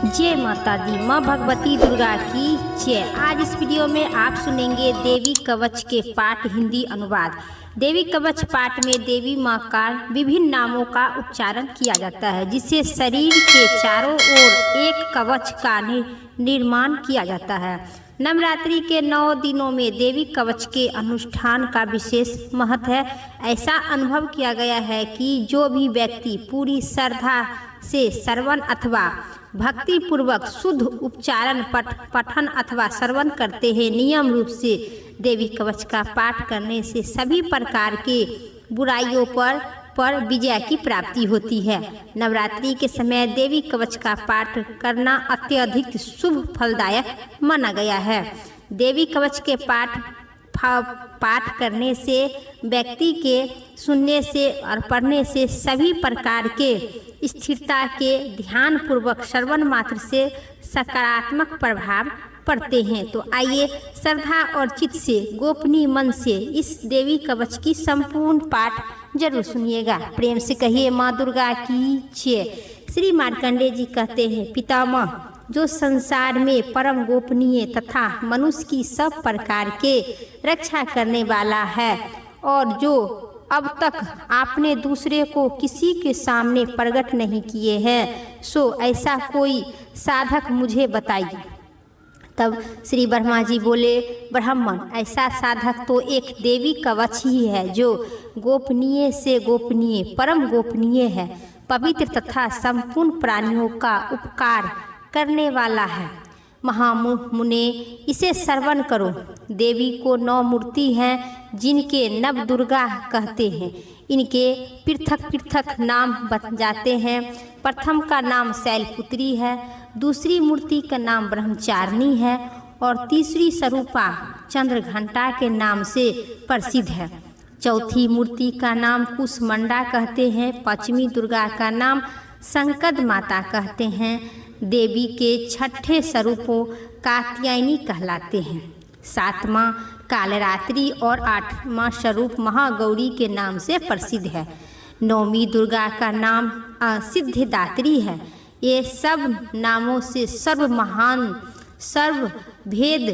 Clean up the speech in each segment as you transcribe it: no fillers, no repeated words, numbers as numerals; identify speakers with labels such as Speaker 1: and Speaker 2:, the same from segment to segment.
Speaker 1: जय माता दी, माँ भगवती दुर्गा की जय। आज इस वीडियो में आप सुनेंगे देवी कवच के पाठ हिंदी अनुवाद। देवी कवच पाठ में देवी माँ का विभिन्न नामों का उच्चारण किया जाता है, जिससे शरीर के चारों ओर एक कवच का निर्माण किया जाता है। नवरात्रि के 9 दिनों में देवी कवच के अनुष्ठान का विशेष महत्व है। ऐसा अनुभव किया गया है कि जो भी व्यक्ति पूरी श्रद्धा से श्रवण अथवा भक्ति पूर्वक शुद्ध उच्चारण पठन अथवा श्रवण करते हैं, नियम रूप से देवी कवच का पाठ करने से सभी प्रकार के बुराइयों पर विजय की प्राप्ति होती है। नवरात्रि के समय देवी कवच का पाठ करना अत्यधिक शुभ फलदायक माना गया है। देवी कवच के पाठ करने से व्यक्ति के सुनने से और पढ़ने से सभी प्रकार के स्थिरता के ध्यान पूर्वक श्रवण मात्र से सकारात्मक प्रभाव पड़ते हैं। तो आइए श्रद्धा और चित्त से गोपनीय मन से इस देवी कवच की संपूर्ण पाठ जरूर सुनिएगा। प्रेम से कहिए माँ दुर्गा की जय। श्री मार्कंडेय जी कहते हैं, पितामह जो संसार में परम गोपनीय तथा मनुष्य की सब प्रकार के रक्षा करने वाला है और जो अब तक आपने दूसरे को किसी के सामने प्रकट नहीं किए हैं, सो ऐसा कोई साधक मुझे बताइए। तब श्री ब्रह्मा जी बोले, ब्राह्मण ऐसा साधक तो एक देवी कवच ही है, जो गोपनीय से गोपनीय परम गोपनीय है, पवित्र तथा संपूर्ण प्राणियों का उपकार करने वाला है। महामुने इसे श्रवण करो। देवी को 9 मूर्ति हैं, जिनके नव दुर्गा कहते हैं। इनके पृथक पृथक नाम बन जाते हैं। प्रथम का नाम शैलपुत्री है, दूसरी मूर्ति का नाम ब्रह्मचारिणी है और तीसरी स्वरूपा चंद्रघंटा के नाम से प्रसिद्ध है। चौथी मूर्ति का नाम कुसमंडा कहते हैं। पांचवी दुर्गा का नाम संकद माता कहते हैं। देवी के छठे स्वरूपों कात्यायनी कहलाते हैं। 7वां कालरात्रि और 8वां स्वरूप महागौरी के नाम से प्रसिद्ध है। 9वीं दुर्गा का नाम सिद्धिदात्री है। ये सब नामों से सर्व महान सर्व भेद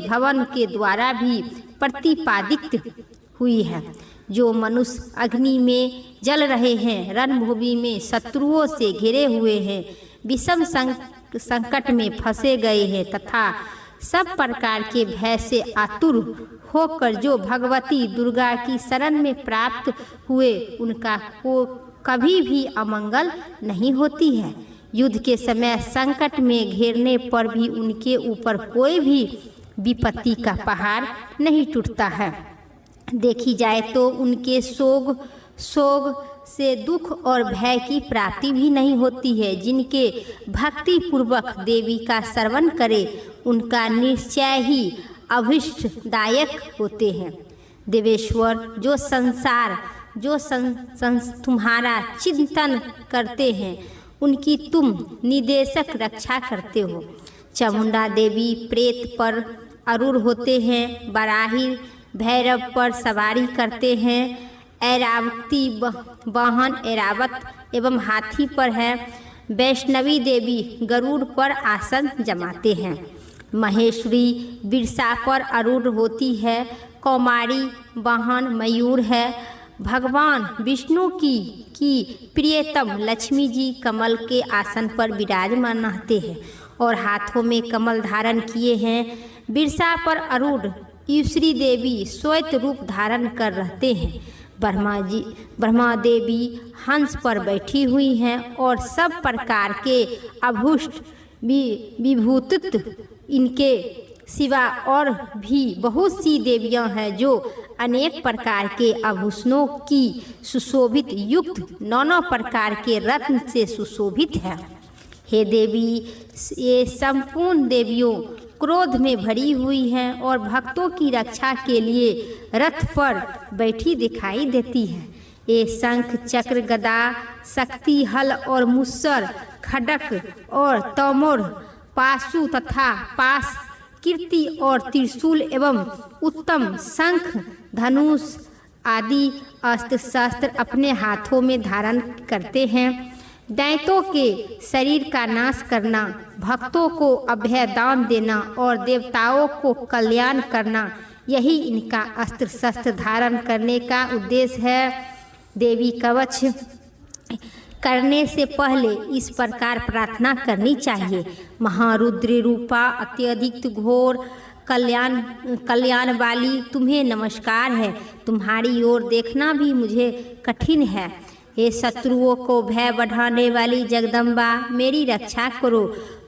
Speaker 1: भवन के द्वारा भी प्रतिपादित हुई है। जो मनुष्य अग्नि में जल रहे हैं, रणभूमि में शत्रुओं से घिरे हुए हैं, विषम संकट में फंसे गए हैं तथा सब प्रकार के भय से आतुर होकर जो भगवती दुर्गा की शरण में प्राप्त हुए, उनका को कभी भी अमंगल नहीं होती है। युद्ध के समय संकट में घेरने पर भी उनके ऊपर कोई भी विपत्ति का पहाड़ नहीं टूटता है। देखी जाए तो उनके सोग से दुख और भय की प्राप्ति भी नहीं होती है। जिनके भक्ति पूर्वक देवी का श्रवण करे, उनका निश्चय ही अभीष्टदायक होते हैं। देवेश्वर जो तुम्हारा चिंतन करते हैं, उनकी तुम निदेशक रक्षा करते हो। चामुंडा देवी प्रेत पर आरूढ़ होते हैं, बराही भैरव पर सवारी करते हैं, ऐरावती वाहन ऐरावत एवं हाथी पर है। वैष्णवी देवी गरुड़ पर आसन जमाते हैं। महेश्वरी बिरसा पर आरूढ़ होती है। कौमारी वाहन मयूर है। भगवान विष्णु की प्रियतम लक्ष्मी जी कमल के आसन पर विराजमान रहते हैं और हाथों में कमल धारण किए हैं। बिरसा पर आरूढ़ ईश्वरी देवी श्वेत रूप धारण कर रहते हैं। ब्रह्मा देवी हंस पर बैठी हुई हैं और सब प्रकार के अभूष्ट विभूतित्व इनके सिवा और भी बहुत सी देवियां हैं, जो अनेक प्रकार के आभूषणों की सुशोभित युक्त 9 प्रकार के रत्न से सुशोभित है। हे देवी, ये संपूर्ण देवियों क्रोध में भरी हुई हैं और भक्तों की रक्षा के लिए रथ पर बैठी दिखाई देती है। ये शंख चक्र गदा शक्ति हल और मुस्सर खड्ग और तमोर पाशु तथा पास कीर्ति और त्रिशूल एवं उत्तम शंख धनुष आदि अस्त्र शस्त्र अपने हाथों में धारण करते हैं। दैत्यों के शरीर का नाश करना, भक्तों को अभय दान देना और देवताओं को कल्याण करना, यही इनका अस्त्र शस्त्र धारण करने का उद्देश्य है। देवी कवच करने से पहले इस प्रकार प्रार्थना करनी चाहिए। महारुद्र रूपा अत्यधिक घोर कल्याण वाली, तुम्हें नमस्कार है। तुम्हारी ओर देखना भी मुझे कठिन है। हे शत्रुओं को भय बढ़ाने वाली जगदम्बा, मेरी रक्षा करो।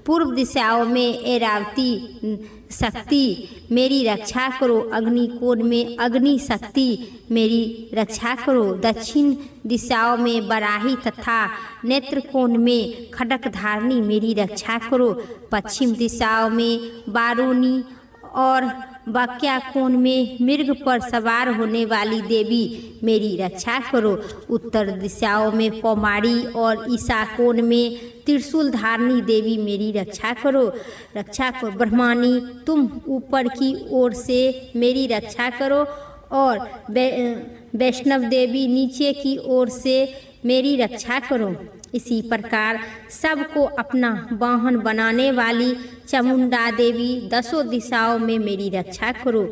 Speaker 1: पूर्व दिशाओं में ऐरावती शक्ति, मेरी रक्षा करो। अग्निकोण में अग्नि शक्ति, मेरी रक्षा करो। दक्षिण दिशाओं में बराही तथा नेत्रकोण में खड्ग धारणी, मेरी रक्षा करो। पश्चिम दिशाओं में बारूणी और बक्या कोण में मृग पर सवार होने वाली देवी, मेरी रक्षा करो। उत्तर दिशाओं में कौमारी और ईशा कोण में त्रिशूल धारणी देवी, मेरी रक्षा करो। ब्रह्मानी, तुम ऊपर की ओर से मेरी रक्षा करो और वैष्णव देवी नीचे की ओर से मेरी रक्षा करो। इसी प्रकार सबको अपना वाहन बनाने वाली चामुंडा देवी, दसों दिशाओं में मेरी रक्षा करो।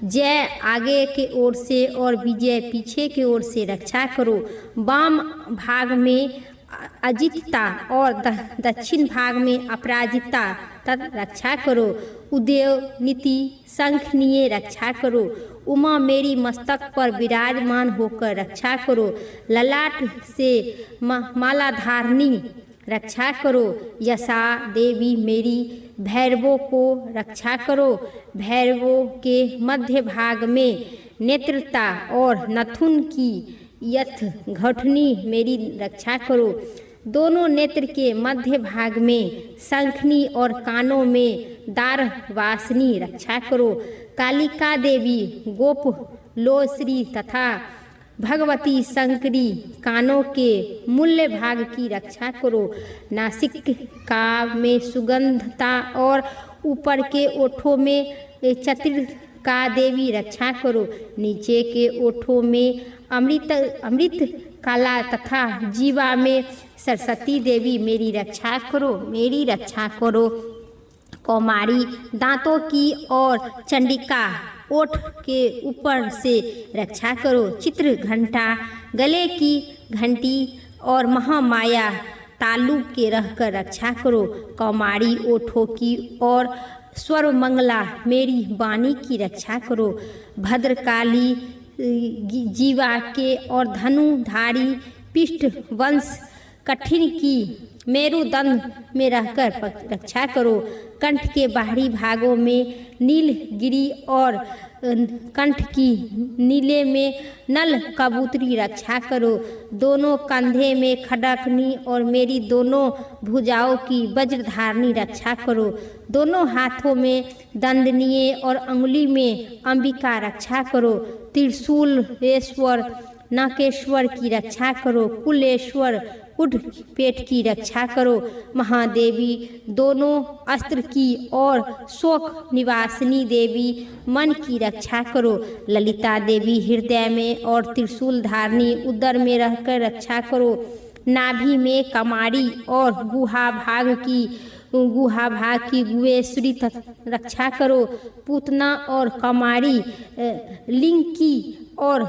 Speaker 1: जय आगे के ओर से और विजय पीछे के ओर से रक्षा करो। वाम भाग में अजितता और दक्षिण भाग में अपराजिता तक रक्षा करो। उदय नीति शंखनीय रक्षा करो। उमा, मेरी मस्तक पर विराजमान होकर रक्षा करो। ललाट से माला धारणी रक्षा करो। यशा देवी, मेरी भैरवों को रक्षा करो। भैरवों के मध्य भाग में नेत्रता और नथुन की यथ घटनी, मेरी रक्षा करो। दोनों नेत्र के मध्य भाग में शंखनी और कानों में दार वासनी रक्षा करो। कालिका देवी, गोप लोश्री तथा भगवती शंकरी, कानों के मूल्य भाग की रक्षा करो। नासिका में सुगंधता और ऊपर के ओठों में चतुर्का देवी, रक्षा करो। नीचे के ओठों में अमृत कला तथा जीवा में सरस्वती देवी, मेरी रक्षा करो, मेरी रक्षा करो। कौमारी, दांतों की और चंडिका, ओठ के ऊपर से रक्षा करो। चित्र घंटा, गले की घंटी और महामाया तालु के रहकर रक्षा करो। कौमारी, ओठों की और स्वर्वमंगला, मेरी वाणी की रक्षा करो। भद्रकाली, जीवा के और धनुधारी, पृष्ठ वंश कठिन की मेरुदंड में रहकर रक्षा करो। कंठ के बाहरी भागों में नीलगिरी और कंठ की नीले में नल कबूतरी रक्षा करो। दोनों कंधे में खडकनी और मेरी दोनों भुजाओं की वज्रधारणी रक्षा करो। दोनों हाथों में दंडनीय और अंगुली में अंबिका रक्षा करो। त्रिशूलेश्वर नाकेश्वर की रक्षा करो। कुलेश्वर उड पेट की रक्षा करो। महादेवी, दोनों अस्त्र की और शोक निवासिनी देवी, मन की रक्षा करो। ललिता देवी, हृदय में और त्रिशूल धारणी उदर में रहकर रक्षा करो। नाभि में कमारी और गुहा भाग की गुहेश्वरी रक्षा करो। पूतना और कमारी, लिंग की और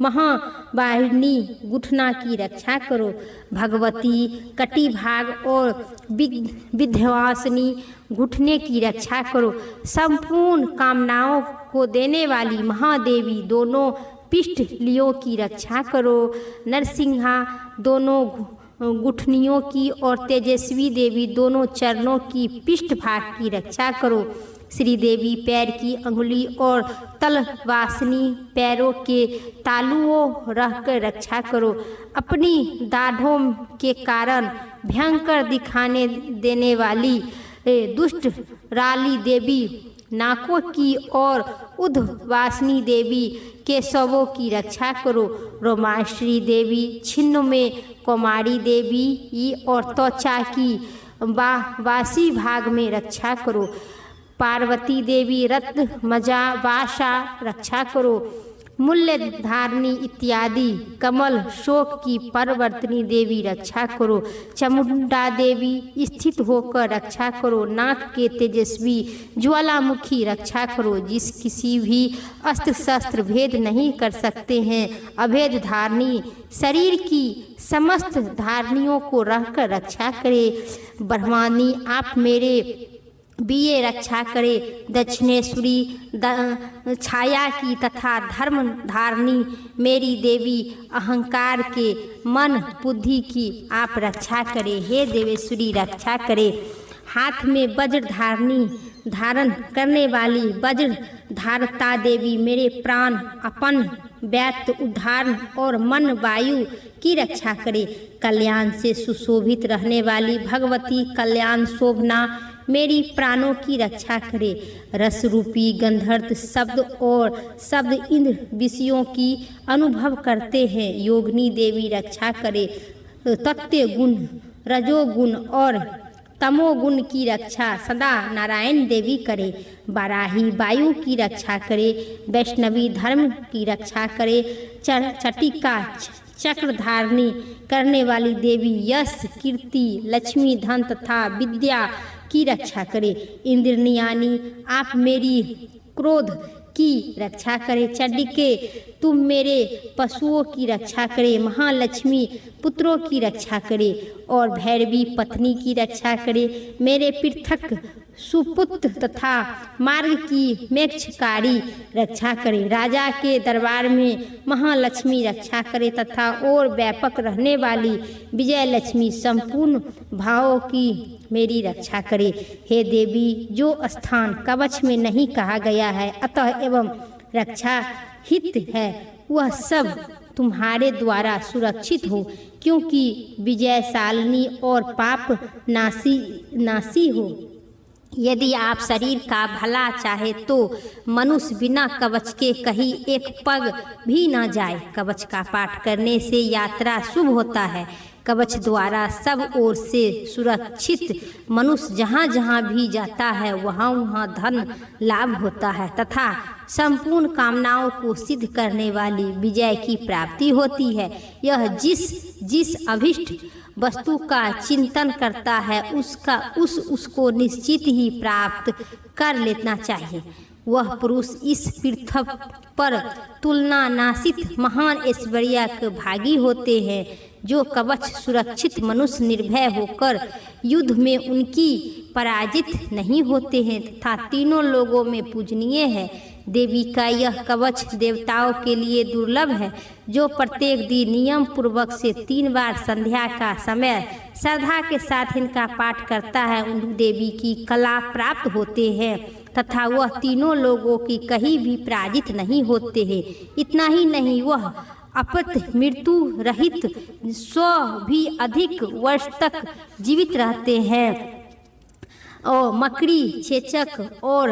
Speaker 1: महावाहिनी गुठना की रक्षा करो। भगवती, कटी भाग और विध्यवासिनी घुटने की रक्षा करो। संपूर्ण कामनाओं को देने वाली महादेवी, दोनों पृष्ठलियों की रक्षा करो। नरसिंहा, दोनों गुठनियों की और तेजस्वी देवी, दोनों चरणों की पृष्ठ भाग की रक्षा करो। श्रीदेवी, पैर की अंगुली और तलवासनी, पैरों के तालुओं रहकर रक्षा करो। अपनी दाढ़ों के कारण भयंकर दिखाने देने वाली दुष्ट राली देवी, नाकों की और उद्धवासिनी देवी, केशवों की रक्षा करो। रोमाश्री देवी, छिन्न में कौमारी देवी और त्वचा की वासी भाग में रक्षा करो। पार्वती देवी, रत्न मजा वासा रक्षा करो। मूल्य धारणी इत्यादि। कमल शोक की परवर्तनी देवी रक्षा करो। चामुंडा देवी स्थित होकर रक्षा करो। नाग के तेजस्वी ज्वालामुखी रक्षा करो। जिस किसी भी अस्त्र शस्त्र भेद नहीं कर सकते हैं। अभेद धारणी शरीर की समस्त धारणियों को रहकर रक्षा करे। ब्रह्मानी आप मेरे बीए रक्षा करे। दक्षिणेश्वरी छाया की तथा धर्म धारणी मेरी देवी अहंकार के मन बुद्धि की आप रक्षा करे। हे देवेश्वरी रक्षा करे। हाथ में वज्र धारणी धारण करने वाली वज्र धारता देवी मेरे प्राण अपन व्यक्त उद्धारण और मन वायु की रक्षा करे। कल्याण से सुशोभित रहने वाली भगवती कल्याण शोभना मेरी प्राणों की रक्षा करे। रस रूपी गंधर्व शब्द और शब्द इंद्र विषयों की अनुभव करते हैं। योगिनी देवी रक्षा करे। तत्व गुण रजोगुण और तमोगुण की रक्षा सदा नारायण देवी करे। बाराही वायु की रक्षा करे। वैष्णवी धर्म की रक्षा करे। चटिका चक्र धारणी करने वाली देवी यश कीर्ति लक्ष्मी धन तथा विद्या की रक्षा करे। इंद्रनियानी आप मेरी क्रोध की रक्षा करे। चंडिके तुम मेरे पशुओं की रक्षा करे। महालक्ष्मी पुत्रों की रक्षा करे और भैरवी पत्नी की रक्षा करे। मेरे पृथक सुपुत्र तथा मार्ग की मेक्षकारी रक्षा करे। राजा के दरबार में महालक्ष्मी रक्षा करे तथा और व्यापक रहने वाली विजय लक्ष्मी संपूर्ण भावों की मेरी रक्षा करे। हे देवी जो स्थान कवच में नहीं कहा गया है अतः एवं रक्षा हित है वह सब तुम्हारे द्वारा सुरक्षित हो, क्योंकि विजयशालिनी और पाप नासी हो। यदि आप शरीर का भला चाहे तो मनुष्य बिना कवच के कहीं एक पग भी न जाए। कवच का पाठ करने से यात्रा शुभ होता है। कवच द्वारा सब ओर से सुरक्षित मनुष्य जहाँ जहाँ भी जाता है वहाँ वहाँ धन लाभ होता है तथा संपूर्ण कामनाओं को सिद्ध करने वाली विजय की प्राप्ति होती है। यह जिस अभिष्ट वस्तु का चिंतन करता है उसको निश्चित ही प्राप्त कर लेना चाहिए। वह पुरुष इस पृथ्वी पर तुलना नासित महान ऐश्वर्य के भागी होते हैं। जो कवच सुरक्षित मनुष्य निर्भय होकर युद्ध में उनकी पराजित नहीं होते हैं तथा तीनों लोगों में पूजनीय है। देवी का यह कवच देवताओं के लिए दुर्लभ है। जो प्रत्येक दिन नियम पूर्वक से 3 बार संध्या का समय श्रद्धा के साथ इनका पाठ करता है उन देवी की कला प्राप्त होते हैं तथा वह तीनों लोगों की कहीं भी पराजित नहीं होते हैं। इतना ही नहीं वह अपत मृत्यु रहित 100 भी अधिक वर्ष तक जीवित रहते हैं और मकड़ी चेचक और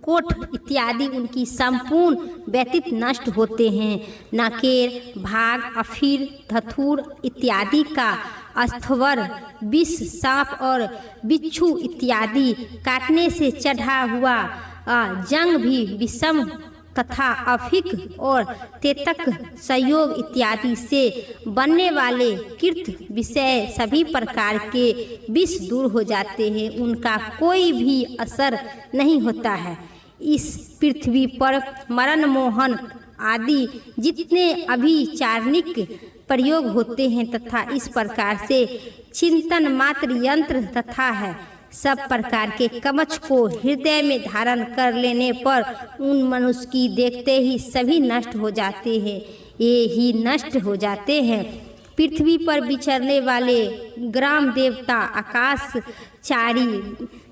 Speaker 1: कोट इत्यादि उनकी संपूर्ण व्यतीत नष्ट होते हैं। नाकेर भाग अफीर धथुर इत्यादि का अस्थवर विष सांप और बिच्छू इत्यादि काटने से चढ़ा हुआ जंग भी विषम तथा अफिक और तेतक संयोग इत्यादि से बनने वाले कीर्त विषय सभी प्रकार के विष दूर हो जाते हैं। उनका कोई भी असर नहीं होता है। इस पृथ्वी पर मरण मोहन आदि जितने अभिचारणिक प्रयोग होते हैं तथा इस प्रकार से चिंतन मात्र यंत्र तथा है सब प्रकार के कवच को हृदय में धारण कर लेने पर उन मनुष्य की देखते ही सभी नष्ट हो जाते हैं। ये ही नष्ट हो जाते हैं। पृथ्वी पर विचरने वाले ग्राम देवता आकाशचारी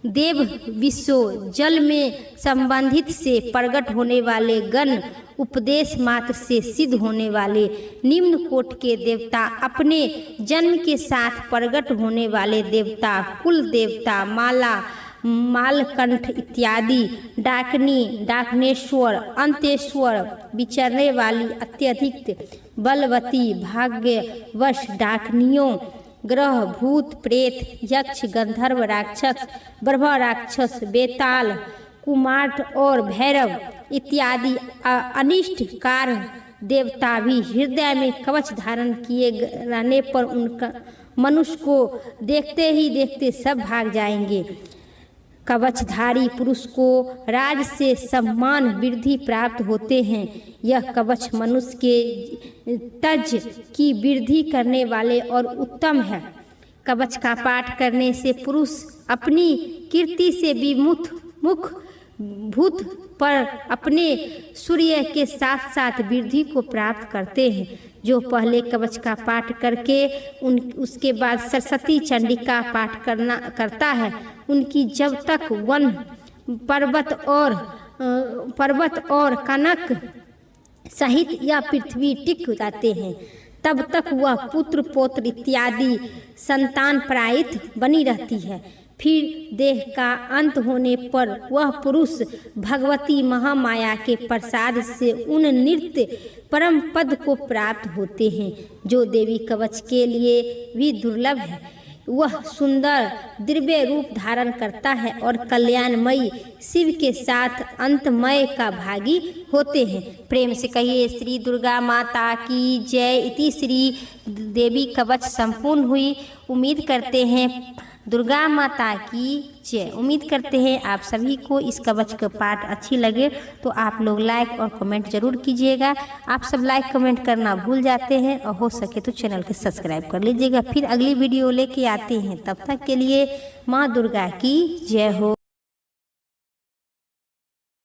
Speaker 1: देव विश्व जल में संबंधित से प्रकट होने वाले गण उपदेश मात्र से सिद्ध होने वाले निम्न कोट के देवता अपने जन्म के साथ प्रकट होने वाले देवता कुल देवता मालकंठ इत्यादि डाकनी डाकनेश्वर अंतेश्वर विचरने वाली अत्यधिक बलवती भाग्यवश डाकनियों ग्रह भूत प्रेत यक्ष गंधर्व राक्षस ब्रह्म राक्षस बेताल कुमार और भैरव इत्यादि अनिष्ट कार देवता भी हृदय में कवच धारण किए रहने पर उनका मनुष्य को देखते ही देखते सब भाग जाएंगे। कवचधारी पुरुष को राज से सम्मान वृद्धि प्राप्त होते हैं। यह कवच मनुष्य के तज की वृद्धि करने वाले और उत्तम है। कवच का पाठ करने से पुरुष अपनी कीर्ति से विमुख भूत पर अपने सूर्य के साथ साथ वृद्धि को प्राप्त करते हैं। जो पहले कवच का पाठ करके उसके बाद सरस्वती चंडिका पाठ करता है, उनकी जब तक वन पर्वत और कनक सहित या पृथ्वी टिक जाते हैं, तब तक वह पुत्र पौत्र इत्यादि संतान प्रायित बनी रहती है। फिर देह का अंत होने पर वह पुरुष भगवती महामाया के प्रसाद से उन नित्य परम पद को प्राप्त होते हैं, जो देवी कवच के लिए भी दुर्लभ है। वह सुंदर दिव्य रूप धारण करता है और कल्याणमयी शिव के साथ अंतमय का भागी होते हैं। प्रेम से कहिए श्री दुर्गा माता की जय। इति श्री देवी कवच संपूर्ण हुई। उम्मीद करते हैं दुर्गा माता की जय। उम्मीद करते हैं आप सभी को इस कवच का पाठ अच्छी लगे तो आप लोग लाइक और कमेंट जरूर कीजिएगा। आप सब लाइक कमेंट करना भूल जाते हैं और हो सके तो चैनल को सब्सक्राइब कर लीजिएगा। फिर अगली वीडियो लेके आते हैं, तब तक के लिए माँ दुर्गा की जय हो।